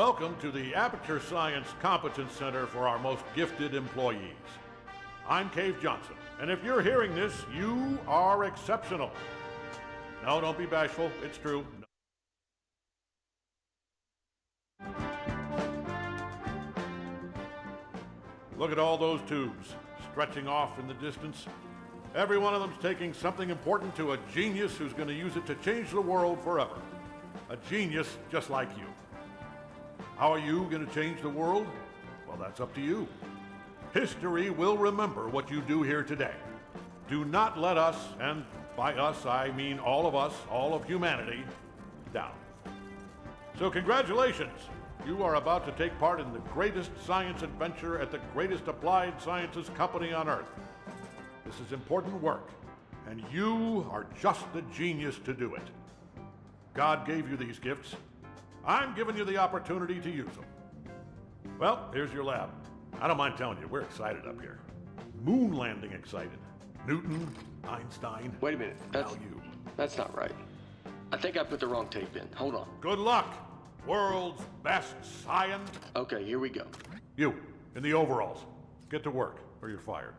Welcome to the Aperture Science Competence Center for our most gifted employees. I'm Cave Johnson, and if you're hearing this, you are exceptional. No, don't be bashful. It's true. Look at all those tubes stretching off in the distance. Every one of them's taking something important to a genius who's going to use it to change the world forever. A genius just like you. How are you going to change the world? Well, that's up to you. History will remember what you do here today. Do not let us, and by us I mean all of us, all of humanity, down. So congratulations. You are about to take part in the greatest science adventure at the greatest applied sciences company on Earth. This is important work, and you are just the genius to do it. God gave you these gifts. I'm giving you the opportunity to use them. Well, here's your lab. I don't mind telling you, we're excited up here. Moon landing excited. Newton, Einstein. Wait a minute. That's not right. I think I put the wrong tape in. Hold on. Good luck. World's best science. Okay, here we go. You, in the overalls. Get to work, or you're fired.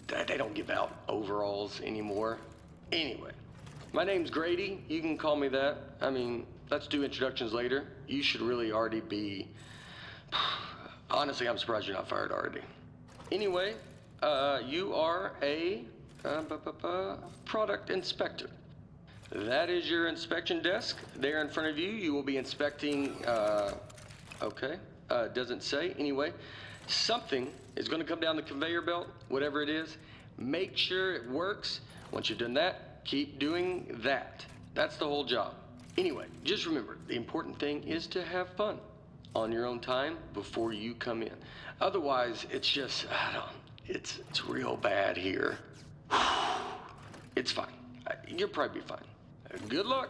They don't give out overalls anymore. Anyway, my name's Grady. You can call me that. I mean, let's do introductions later. You should really already be... Honestly, I'm surprised you're not fired already. Anyway, you are a product inspector. That is your inspection desk. There in front of you, you will be inspecting, doesn't say. Anyway, something is going to come down the conveyor belt, whatever it is. Make sure it works. Once you've done that, keep doing that. That's the whole job. Anyway, just remember, the important thing is to have fun on your own time before you come in. Otherwise, it's just, it's real bad here. It's fine. You'll probably be fine. Good luck.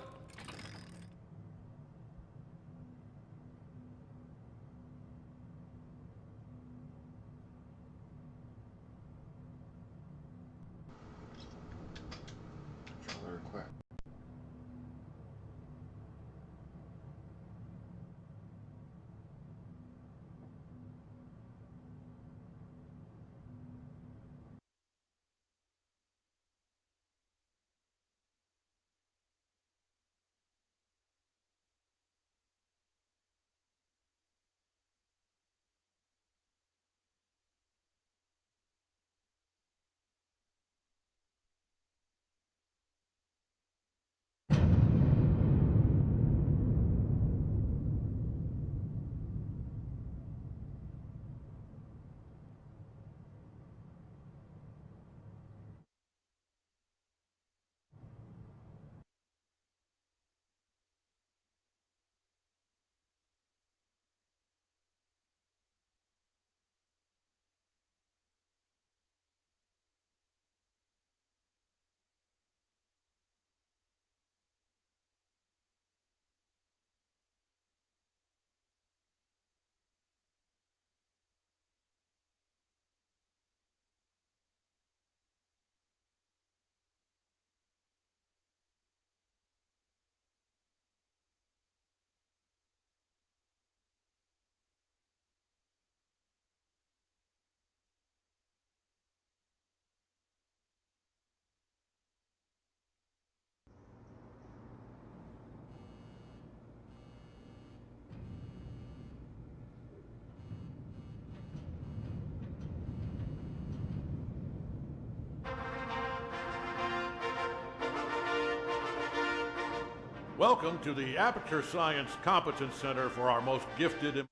Welcome to the Aperture Science Competence Center for our most gifted...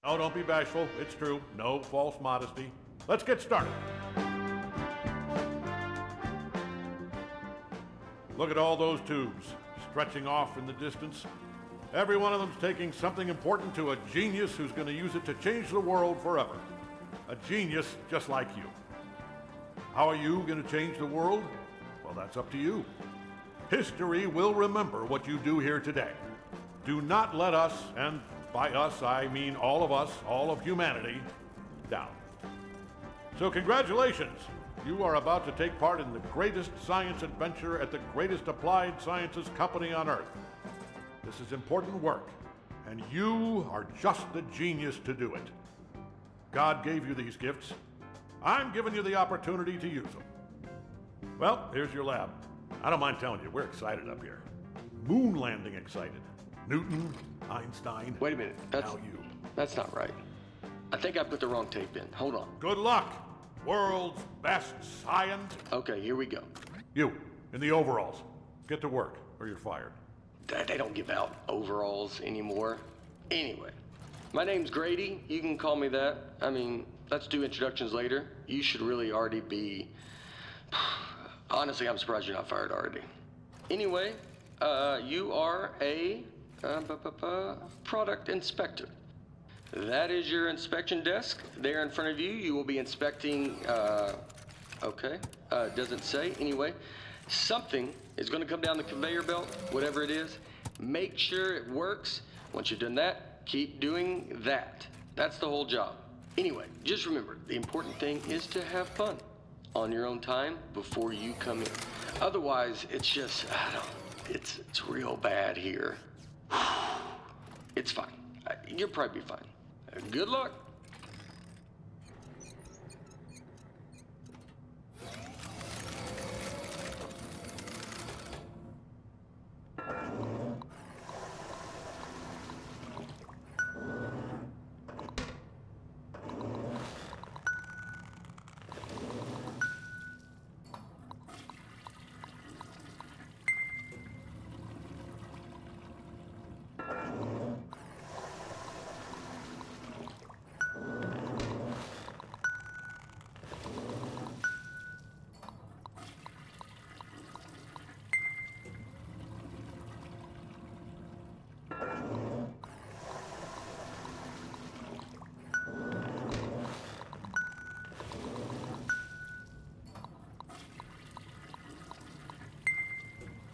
No, don't be bashful. It's true. No false modesty. Let's get started. Look at all those tubes stretching off in the distance. Every one of them's taking something important to a genius who's going to use it to change the world forever. A genius just like you. How are you going to change the world? Well, that's up to you. History will remember what you do here today. Do not let us, and by us I mean all of us, all of humanity, down. So congratulations. You are about to take part in the greatest science adventure at the greatest applied sciences company on Earth. This is important work, and you are just the genius to do it. God gave you these gifts. I'm giving you the opportunity to use them. Well, here's your lab. I don't mind telling you, we're excited up here. Moon landing excited. Newton, Einstein. Wait a minute. Now you. That's not right. I think I put the wrong tape in. Hold on. Good luck, world's best science. Okay, here we go. You, in the overalls. Get to work, or you're fired. They don't give out overalls anymore. Anyway, my name's Grady. You can call me that. I mean, let's do introductions later. You should really already be... Honestly, I'm surprised you're not fired already. Anyway, you are a product inspector. That is your inspection desk. There in front of you, you will be inspecting, okay, doesn't say. Anyway, something is going to come down the conveyor belt, whatever it is. Make sure it works. Once you've done that, keep doing that. That's the whole job. Anyway, just remember, the important thing is to have fun on your own time before you come in. Otherwise, it's just, it's real bad here. It's fine. You'll probably be fine. Good luck.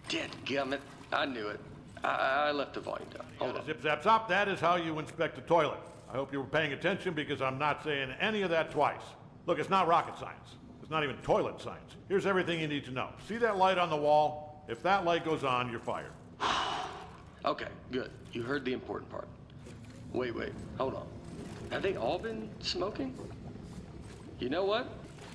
Dadgummit, I knew it. I left the volume down. Hold on. Zip zap zop, that is how you inspect a toilet. I hope you were paying attention because I'm not saying any of that twice. Look, it's not rocket science. It's not even toilet science. Here's everything you need to know. See that light on the wall? If that light goes on, you're fired. Okay, good. You heard the important part. Wait, hold on. Have they all been smoking? You know what?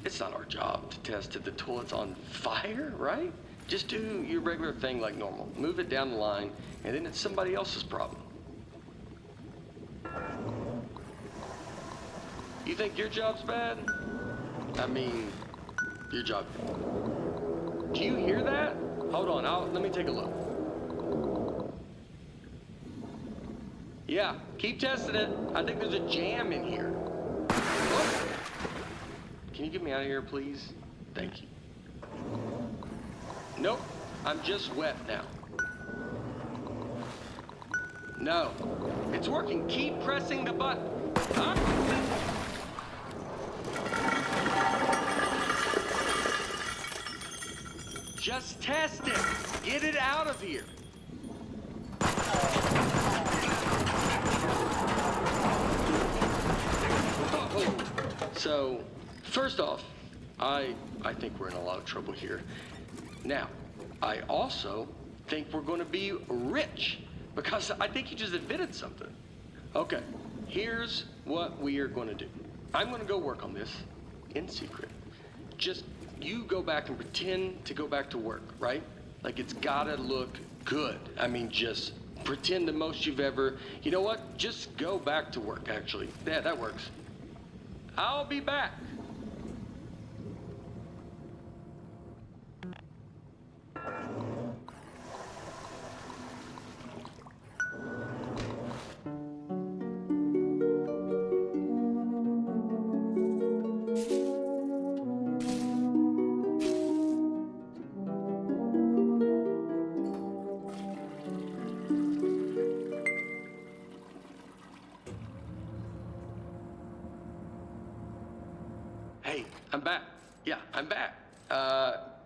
It's not our job to test if the toilet's on fire, right? Just do your regular thing like normal. Move it down the line, and then it's somebody else's problem. You think your job's bad? I mean, your job. Do you hear that? Hold on, let me take a look. Yeah, keep testing it. I think there's a jam in here. What? Can you get me out of here, please? Thank you. Nope, I'm just wet now. No, it's working. Keep pressing the button. Huh? Just test it. Get it out of here. So, first off, I think we're in a lot of trouble here. Now, I also think we're going to be rich because I think you just admitted something. Okay, here's what we are going to do. I'm going to go work on this in secret. Just you go back and pretend to go back to work, right? Like it's got to look good. I mean, just pretend the most you've ever... You know what? Just go back to work, actually. Yeah, that works. I'll be back. Hey, I'm back. Yeah, I'm back.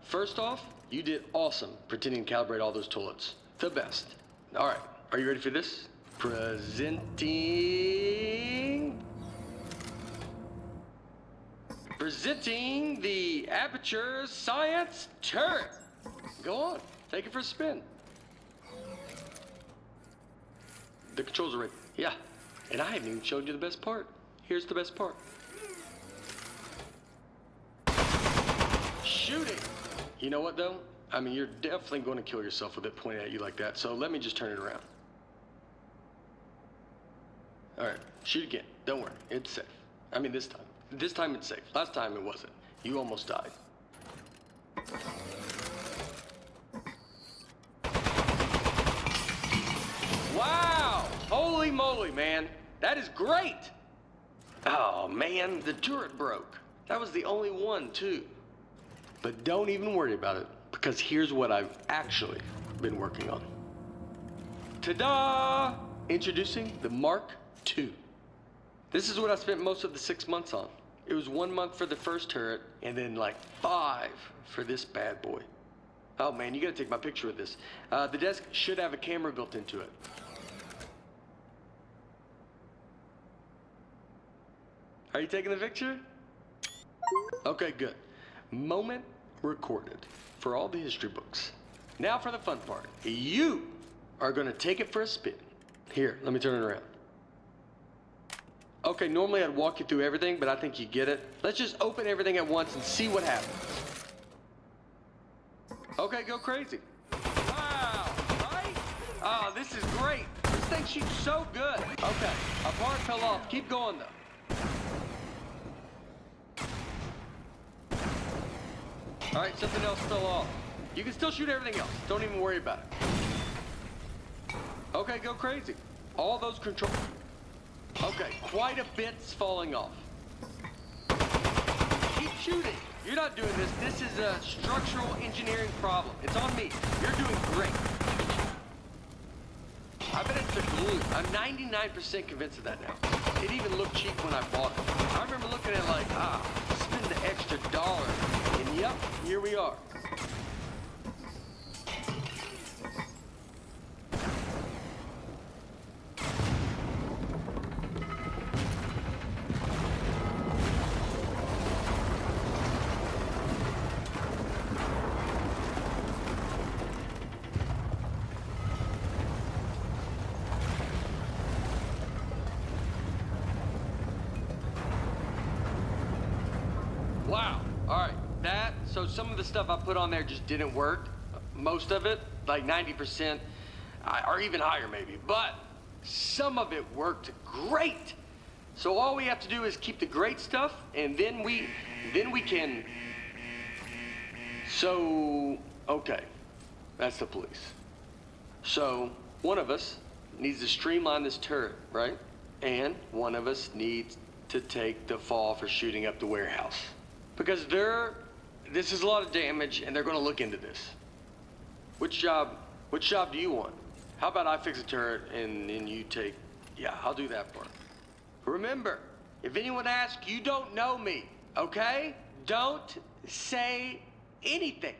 First off, you did awesome pretending to calibrate all those toilets. The best. All right, are you ready for this? Presenting... Presenting the Aperture Science Turret. Go on, take it for a spin. The controls are ready. Yeah, and I haven't even showed you the best part. Here's the best part. Shooting. You know what though? I mean, you're definitely going to kill yourself with it pointed at you like that. So let me just turn it around. All right, shoot again. Don't worry, it's safe. I mean, this time. This time it's safe. Last time it wasn't. You almost died. Wow! Holy moly, man. That is great! Oh, man, the turret broke. That was the only one, too. But don't even worry about it, because here's what I've actually been working on. Ta-da! Introducing the Mark II. This is what I spent most of the 6 months on. It was 1 month for the first turret, and then like 5 for this bad boy. Oh man, you gotta take my picture with this. The desk should have a camera built into it. Are you taking the picture? Okay, good. Moment recorded for all the history books. Now for the fun part. You are gonna take it for a spin. Here, let me turn it around. Okay, normally I'd walk you through everything, but I think you get it. Let's just open everything at once and see what happens. Okay, go crazy. Wow, right? Oh, this is great. This thing shoots so good. Okay, a part fell off. Keep going, though. All right, something else fell off. You can still shoot everything else. Don't even worry about it. Okay, go crazy. All those controls. Okay, quite a bit's falling off. Keep shooting. You're not doing this. This is a structural engineering problem. It's on me. You're doing great. I bet it's the glue. I'm 99% convinced of that now. It even looked cheap when I bought it. I remember looking at it like, spend the extra dollar. And yep, here we are. Wow. All right. So some of the stuff I put on there just didn't work. Most of it, like 90%, or even higher maybe. But some of it worked great. So all we have to do is keep the great stuff, and then we can. So, okay. That's the police. So one of us needs to streamline this turret, right? And one of us needs to take the fall for shooting up the warehouse. Because this is a lot of damage, and they're gonna look into this. Which job do you want? How about I fix a turret, and then you take, yeah, I'll do that part. Remember, if anyone asks, you don't know me, okay? Don't say anything.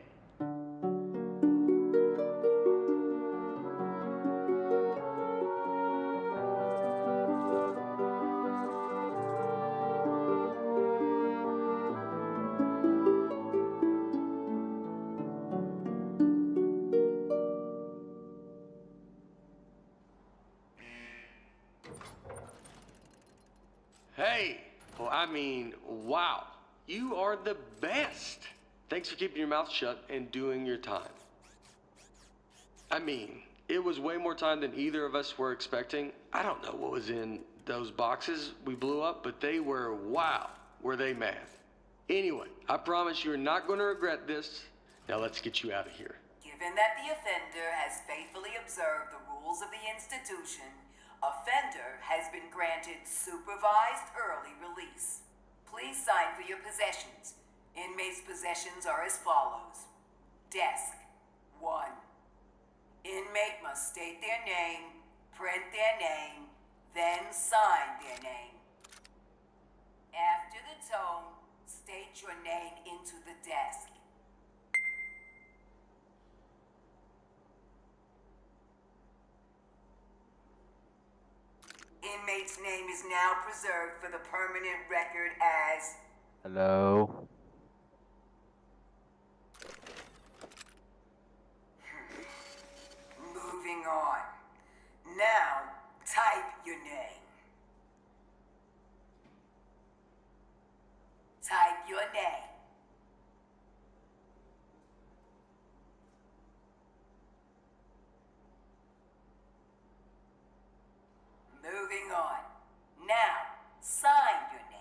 Hey, well, I mean, wow. You are the best. Thanks for keeping your mouth shut and doing your time. I mean, it was way more time than either of us were expecting. I don't know what was in those boxes we blew up, but they were, wow, were they mad. Anyway, I promise you're not going to regret this. Now let's get you out of here. Given that the offender has faithfully observed the rules of the institution, offender has been granted supervised early release. Please sign for your possessions. Inmates' possessions are as follows. Desk, 1. Inmate must state their name, print their name, then sign their name. After the tone, state your name into the desk. Inmate's name is now preserved for the permanent record as Hello. Moving on. Now, type your name. Type your name. Moving on. Now, sign your name.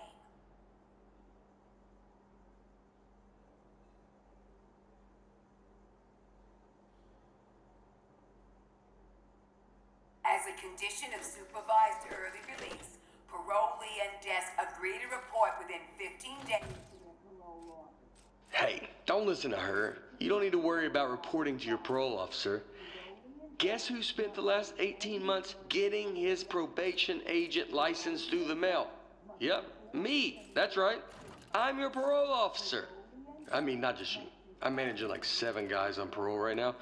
As a condition of supervised early release, parolee and desk agree to report within 15 days to their parole officer. Hey, don't listen to her. You don't need to worry about reporting to your parole officer. Guess who spent the last 18 months getting his probation agent license through the mail? Yep, me. That's right. I'm your parole officer. I mean, not just you. I'm managing like 7 guys on parole right now,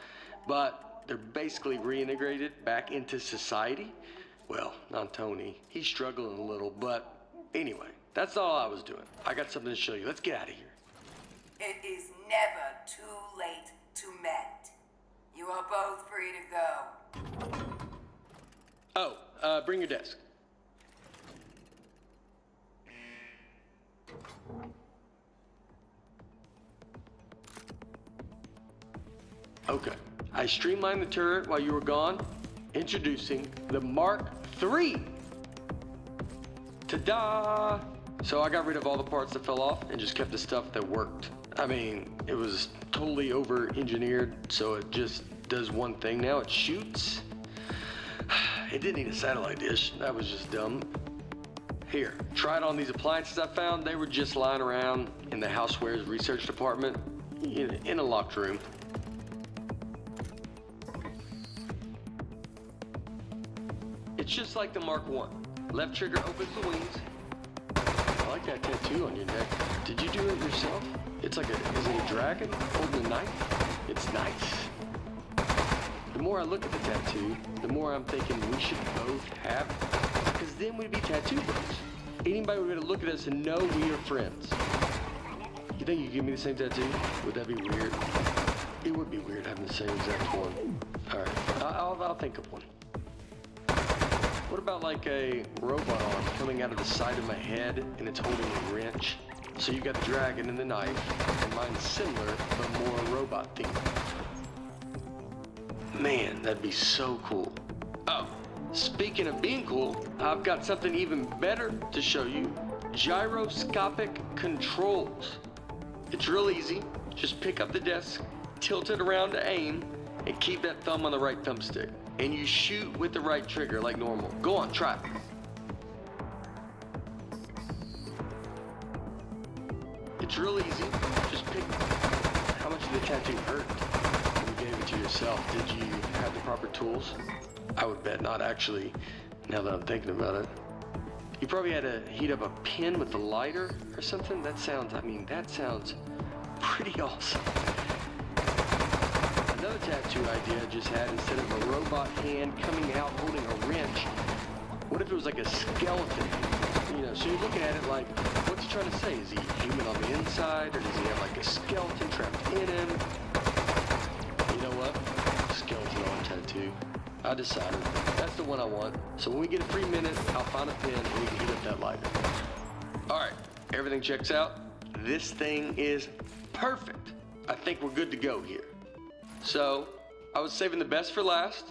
but they're basically reintegrated back into society. Well, not Tony. He's struggling a little, but anyway, that's all I was doing. I got something to show you. Let's get out of here. It is never too late to mend. You are both free to go. Oh, bring your desk. Okay. I streamlined the turret while you were gone. Introducing the Mark III. Ta-da! So I got rid of all the parts that fell off and just kept the stuff that worked. I mean, it was totally over-engineered, so it just does one thing now. It shoots. It didn't need a satellite dish. That was just dumb. Here, try it on these appliances I found. They were just lying around in the housewares research department in a locked room. It's just like the Mark I. Left trigger opens the wings. I like that tattoo on your neck. Did you do it yourself? It's like is it a dragon holding a knife? It's nice. The more I look at the tattoo, the more I'm thinking we should both have it. Because then we'd be tattoo bros. Anybody would be able to look at us and know we are friends. You think you could give me the same tattoo? Would that be weird? It would be weird having the same exact one. Alright, I'll think of one. What about like a robot arm coming out of the side of my head and it's holding a wrench? So you got the dragon and the knife, and mine's similar, but more robot themed. Man, that'd be so cool. Oh, speaking of being cool, I've got something even better to show you. Gyroscopic controls. It's real easy. Just pick up the desk, tilt it around to aim, and keep that thumb on the right thumbstick. And you shoot with the right trigger like normal. Go on, try it. It's real easy. Just pick. How much did the tattoo hurt when you gave it to yourself? Did you have the proper tools? I would bet not, actually, now that I'm thinking about it. You probably had to heat up a pin with the lighter or something. That sounds pretty awesome. Another tattoo idea I just had, instead of a robot hand coming out holding a wrench, what if it was like a skeleton? You know, so you're looking at it like, what's he trying to say? Is he human on the inside, or does he have like a skeleton trapped in him? You know what? Skeleton on tattoo. I decided. That's the one I want. So when we get a free minute, I'll find a pin and we can heat up that lighter. Alright, everything checks out. This thing is perfect. I think we're good to go here. So, I was saving the best for last,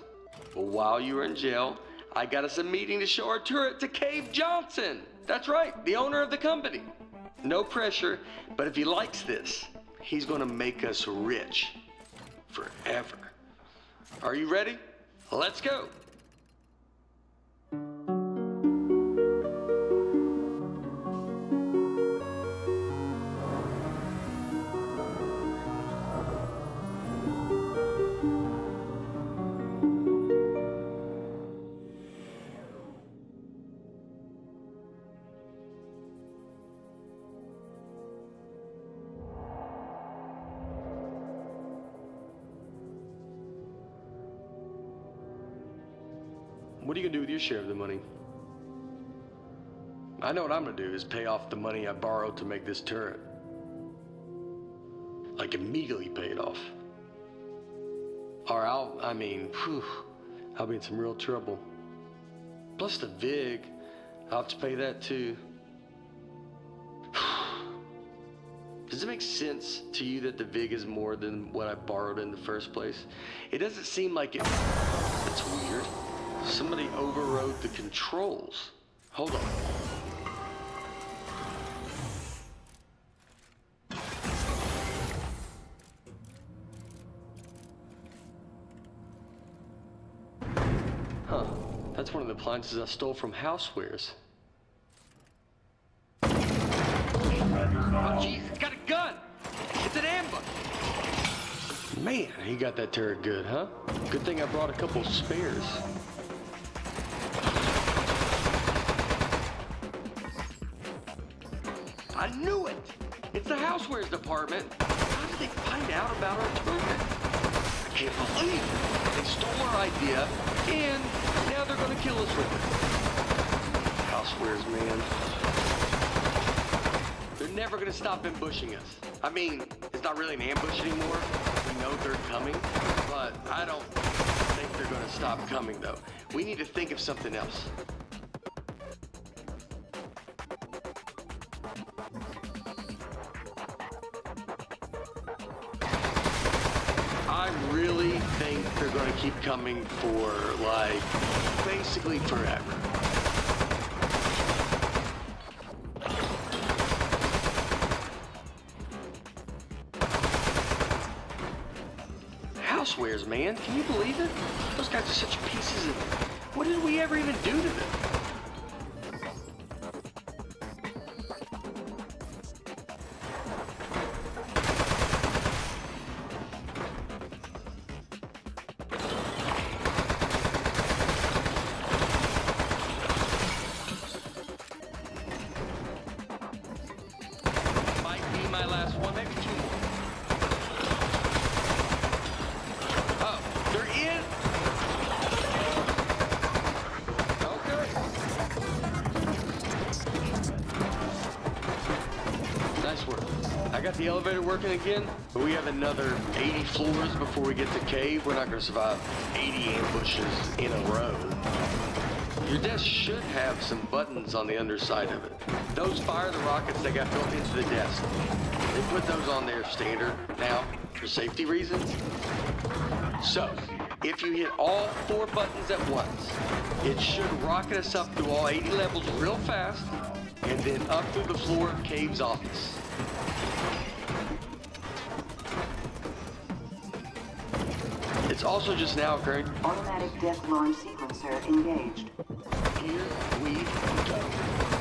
but while you were in jail, I got us a meeting to show our turret to Cave Johnson. That's right, the owner of the company. No pressure, but if he likes this, he's gonna make us rich. Forever. Are you ready? Let's go. What are you gonna do with your share of the money? I know what I'm gonna do is pay off the money I borrowed to make this turret. Like immediately pay it off. Or I'll be in some real trouble. Plus the VIG, I'll have to pay that too. Does it make sense to you that the VIG is more than what I borrowed in the first place? It doesn't seem like it. That's weird. Somebody overrode the controls. Hold on. Huh. That's one of the appliances I stole from Housewares. Oh, jeez, got a gun! It's an ambush! Man, he got that turret good, huh? Good thing I brought a couple spares. I knew it! It's the Housewares department. How did they find out about our turret? I can't believe it. They stole our idea, and now they're gonna kill us with it. Housewares, man. They're never gonna stop ambushing us. I mean, it's not really an ambush anymore. We know they're coming, but I don't think they're gonna stop coming, though. We need to think of something else. I really think they're gonna keep coming for, like, basically forever. Housewares, man. Can you believe it? Those guys are such pieces of... What did we ever even do to them? Might be my last one, maybe two more. Oh, there is... Okay. Nice work. I got the elevator working again, but we have another 80 floors before we get to cave. We're not going to survive 80 ambushes in a row. Your desk should have some buttons on the underside of it. Those fire the rockets that got built into the desk. They put those on there standard now for safety reasons. So, if you hit all 4 buttons at once, it should rocket us up through all 80 levels real fast, and then up through the floor of Cave's office. It's also just now occurring. Automatic death launch sequencer engaged. Here we go.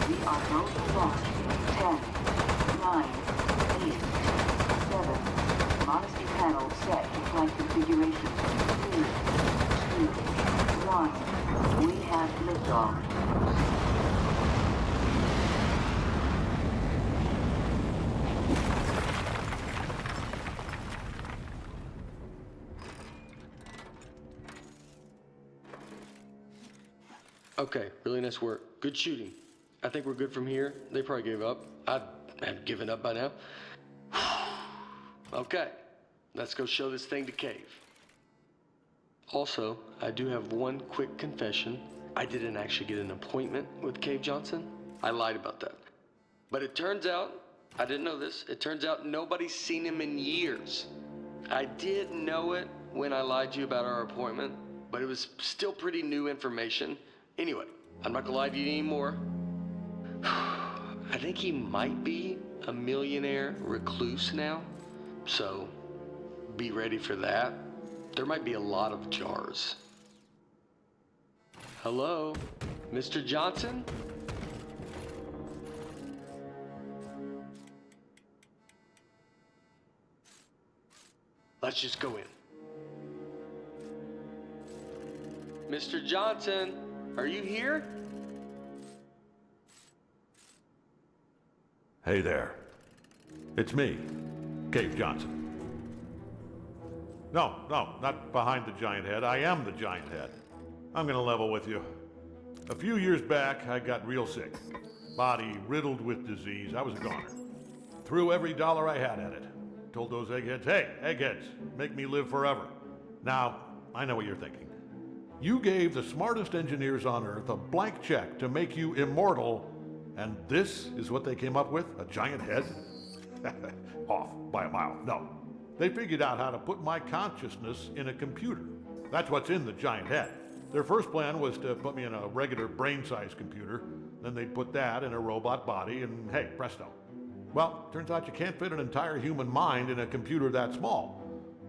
We are going to launch. 10, 9, 8, 7. Modesty panel set to flight configuration. 3, 2, 1. We have liftoff. Okay, really nice work. Good shooting. I think we're good from here. They probably gave up. I'd have given up by now. Okay, let's go show this thing to Cave. Also, I do have one quick confession. I didn't actually get an appointment with Cave Johnson. I lied about that. But it turns out, I didn't know this, it turns out nobody's seen him in years. I did know it when I lied to you about our appointment, but it was still pretty new information. Anyway, I'm not gonna lie to you anymore. I think he might be a millionaire recluse now, so be ready for that. There might be a lot of jars. Hello, Mr. Johnson? Let's just go in. Mr. Johnson, are you here? Hey there. It's me, Cave Johnson. No, not behind the giant head. I am the giant head. I'm gonna level with you. A few years back, I got real sick. body riddled with disease. I was a goner. Threw every dollar I had at it. Told those eggheads, hey, eggheads, make me live forever. Now, I know what you're thinking. You gave the smartest engineers on Earth a blank check to make you immortal, and this is what they came up with? A giant head? Off by a mile. No. They figured out how to put my consciousness in a computer. That's what's in the giant head. Their first plan was to put me in a regular brain-sized computer, then they'd put that in a robot body, and hey, presto. Well, turns out you can't fit an entire human mind in a computer that small.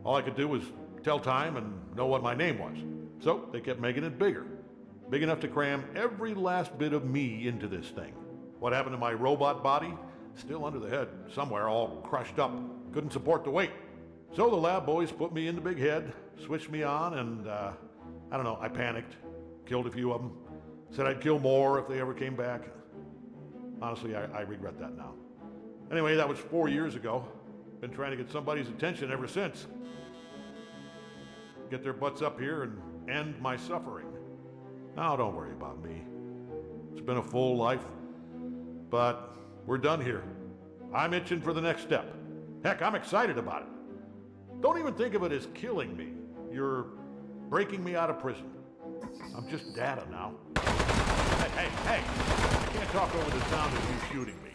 All I could do was tell time and know what my name was. So they kept making it bigger. Big enough to cram every last bit of me into this thing. What happened to my robot body? Still under the head, somewhere, all crushed up. Couldn't support the weight. So the lab boys put me in the big head, switched me on, and I don't know, I panicked. Killed a few of them. Said I'd kill more if they ever came back. Honestly, I regret that now. Anyway, that was 4 years ago. Been trying to get somebody's attention ever since. Get their butts up here and end my suffering. Now, don't worry about me. It's been a full life, but we're done here. I'm itching for the next step. Heck, I'm excited about it. Don't even think of it as killing me. You're breaking me out of prison. I'm just data now. Hey, I can't talk over the sound of you shooting me.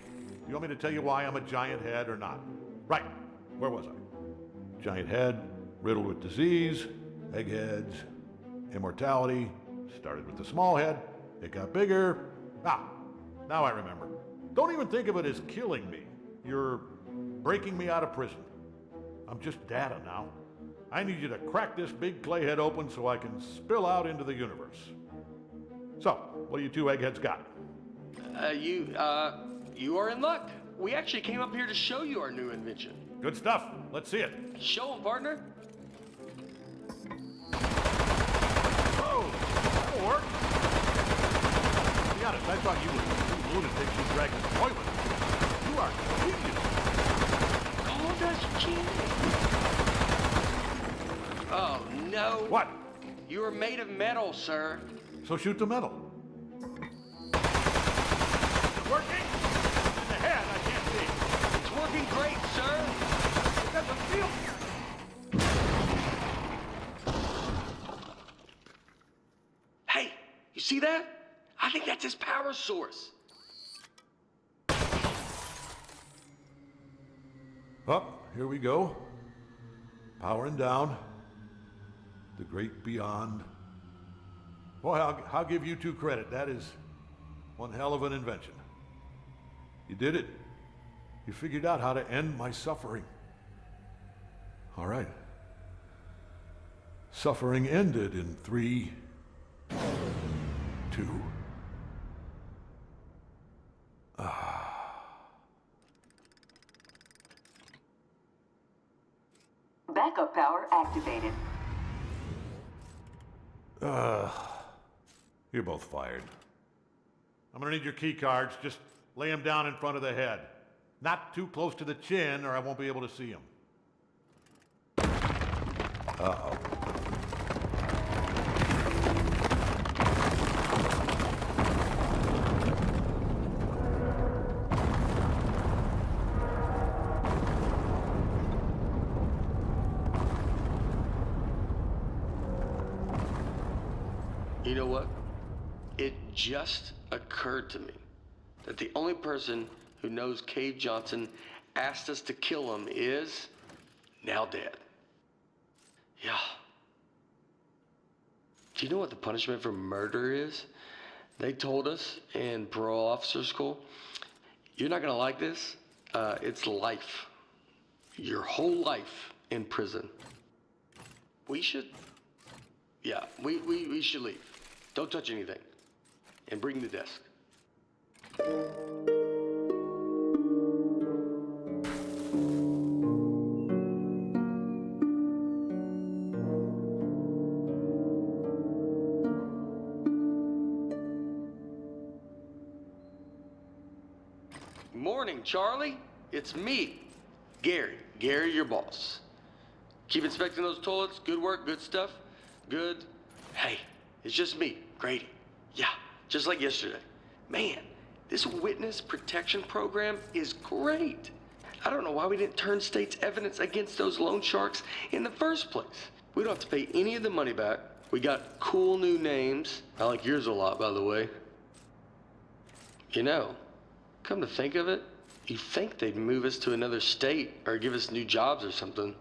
You want me to tell you why I'm a giant head or not? Right, where was I? Giant head, riddled with disease, eggheads, immortality. Started with the small head, it got bigger. Now I remember. Don't even think of it as killing me. You're breaking me out of prison. I'm just data now. I need you to crack this big clay head open so I can spill out into the universe. So, what do you two eggheads got? You are in luck. We actually came up here to show you our new invention. Good stuff. Let's see it. Show 'em, partner. Oh, that'll work. To be honest, I thought you were two lunatics who dragged the toilet. You are genius. Called us genius. Oh, no. What? You are made of metal, sir. So shoot the metal. Is it working? In the head, I can't see. It's working great, sir. It doesn't feel... Hey, you see that? I think that's his power source. Up, here we go. Powering down. The great beyond. Boy, I'll give you two credit. That is one hell of an invention. You did it. You figured out how to end my suffering. All right. Suffering ended in 3, 2. Backup power activated. You're both fired. I'm gonna need your key cards. Just lay them down in front of the head. Not too close to the chin or I won't be able to see them. Uh-oh. You know what? It just occurred to me that the only person who knows Cave Johnson asked us to kill him is now dead. Yeah. Do you know what the punishment for murder is? They told us in parole officer school, you're not gonna like this. It's life. Your whole life in prison. We should leave. Don't touch anything. And bring the desk. Morning, Charlie. It's me, Gary. Gary, your boss. Keep inspecting those toilets. Good work, good stuff. Good. Hey, it's just me, Grady. Yeah, just like yesterday. Man, This witness protection program is great. I don't know why we didn't turn state's evidence against those loan sharks in the first place. We don't have to pay any of the money back. We got cool new names. I like yours a lot, by the way. You know, come to think of it, you'd think they'd move us to another state or give us new jobs or something.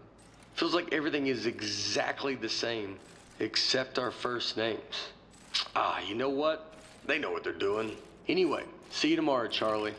Feels like everything is exactly the same, except our first names. Ah, you know what? They know what they're doing. Anyway, see you tomorrow, Charlie.